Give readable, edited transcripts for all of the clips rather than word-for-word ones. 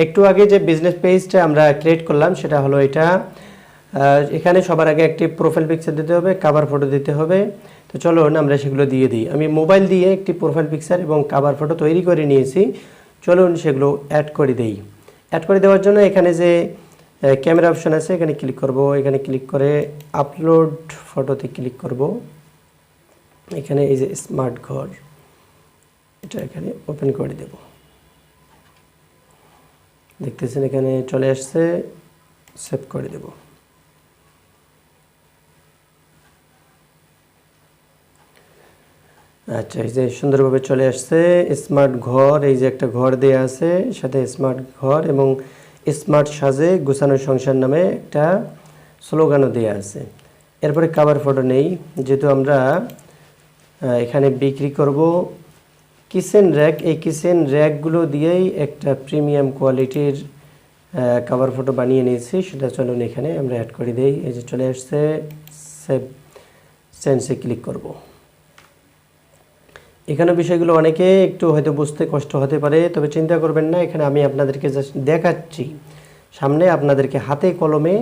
একটু আগে যে বিজনেস পেজটা আমরা ক্রিয়েট করলাম সেটা হলো এটা। এখানে সবার আগে একটি প্রোফাইল পিকচার দিতে হবে, কভার ফটো দিতে হবে। তো চলুন আমরা সেগুলো দিয়ে দিই। আমি মোবাইল দিয়ে একটি প্রোফাইল পিকচার এবং কভার ফটো তৈরি করে নিয়েছি। চলুন সেগুলো অ্যাড করে দেই। অ্যাড করে দেওয়ার জন্য এখানে যে ক্যামেরা অপশন আছে এখানে ক্লিক করব। এখানে ক্লিক করে আপলোড ফটোতে ক্লিক করব। এখানে এই যে স্মার্ট ঘর, এটা এখানে ওপেন করে দেব। দেখতেছেন এখানে চলে আসছে, সেভ করে দেব। আচ্ছা, এই যে সুন্দরভাবে চলে আসছে স্মার্ট ঘর। এই যে একটা ঘর দেয়া আছে, সাথে স্মার্ট ঘর এবং স্মার্ট সাজে গুছানো সংসার নামে একটা স্লোগানও দেয়া আছে। এরপরে কভার ফটো নেই, যেহেতু আমরা এখানে বিক্রি করব কিচেন র্যাক। এই কিচেন র্যাকগুলো দিয়েই একটা প্রিমিয়াম কোয়ালিটির কভার ফটো বানিয়ে নিয়েছি, সেটা চলুন এখানে আমরা অ্যাড করে দিই। এই যে চলে আসছে, সেভ চেঞ্জে ক্লিক করব। এখানে বিষয়গুলো অনেকে একটু হয়তো বুঝতে কষ্ট হতে পারে, তবে চিন্তা করবেন না, এখানে আমি আপনাদেরকে জাস্ট দেখাচ্ছি, সামনে আপনাদেরকে হাতে কলমে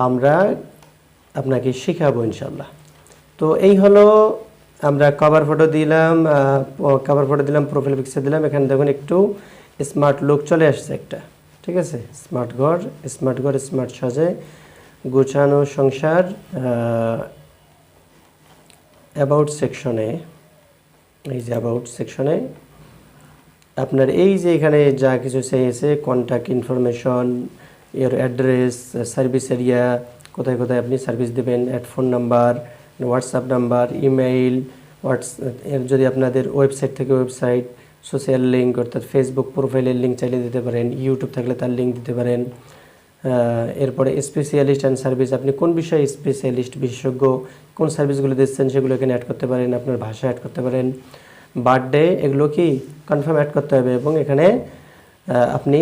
আমরা আপনাকে শেখাবো ইনশাল্লাহ। তো এই হলো, আমরা কভার ফটো দিলাম, প্রোফাইল পিকচার দিলাম। এখানে দেখুন একটু স্মার্ট লুক চলে আসছে একটা, ঠিক আছে। স্মার্ট ঘর, স্মার্ট সাজে গোছানো সংসার। অ্যাবাউট সেকশনে, এই যে অ্যাবাউট সেকশনে আপনার এই যে এখানে যা কিছু চেয়েছে, কন্ট্যাক্ট ইনফরমেশন, এর অ্যাড্রেস, সার্ভিস এরিয়া, কোথায় কোথায় আপনি সার্ভিস দেবেন, add phone number, WhatsApp number, email, এর যদি আপনাদের ওয়েবসাইট থেকে ওয়েবসাইট, সোশ্যাল লিঙ্ক অর্থাৎ ফেসবুক প্রোফাইলের লিঙ্ক চাইলে দিতে পারেন, ইউটিউব থাকলে তার লিঙ্ক দিতে পারেন। এরপরে স্পেশালিস্ট অ্যান্ড সার্ভিস, আপনি কোন বিষয়ে স্পেশালিস্ট, বিশেষজ্ঞ, কোন সার্ভিসগুলো দিচ্ছেন সেগুলো এখানে অ্যাড করতে পারেন, আপনার ভাষা অ্যাড করতে পারেন। বার্থডে, এগুলো কি কনফার্ম অ্যাড করতে হবে এবং এখানে আপনি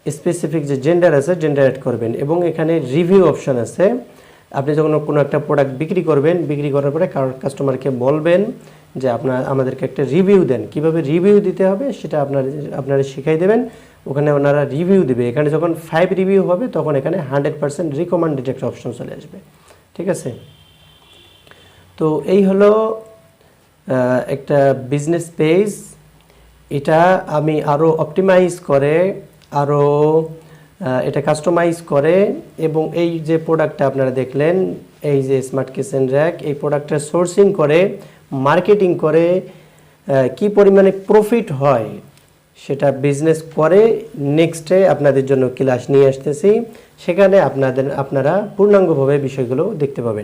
স্পেসিফিক যে জেন্ডার আছে জেন্ডার অ্যাড করবেন। এবং এখানে রিভিউ অপশান আছে, আপনি যখন কোনো একটা প্রোডাক্ট বিক্রি করবেন, বিক্রি করার পরে কাস্টমারকে বলবেন যে আমাদেরকে একটা রিভিউ দেন। কিভাবে রিভিউ দিতে হবে সেটা আপনারা শিখাই দেবেন, ওখানে ওনারা রিভিউ দেবে। এখানে যখন 5 রিভিউ হবে তখন এখানে 100% রিকমেন্ডেড একটা অপশন চলে আসবে, ঠিক আছে। তো এই হলো একটা বিজনেস পেজ। এটা আমি আরও অপটিমাইজ করে, আরও এটা কাস্টমাইজ করে, এবং এই যে প্রোডাক্টটা আপনারা দেখলেন, এই যে স্মার্ট কিচেন র্যাক, এই প্রোডাক্টটা সোর্সিং করে, মার্কেটিং করে কি পরিমাণে প্রফিট হয় সেটা বিজনেস করে নেক্সটে আপনাদের জন্য ক্লাস নিয়ে আসতেছি। সেখানে আপনারা পূর্ণাঙ্গভাবে বিষয়গুলো দেখতে পাবেন।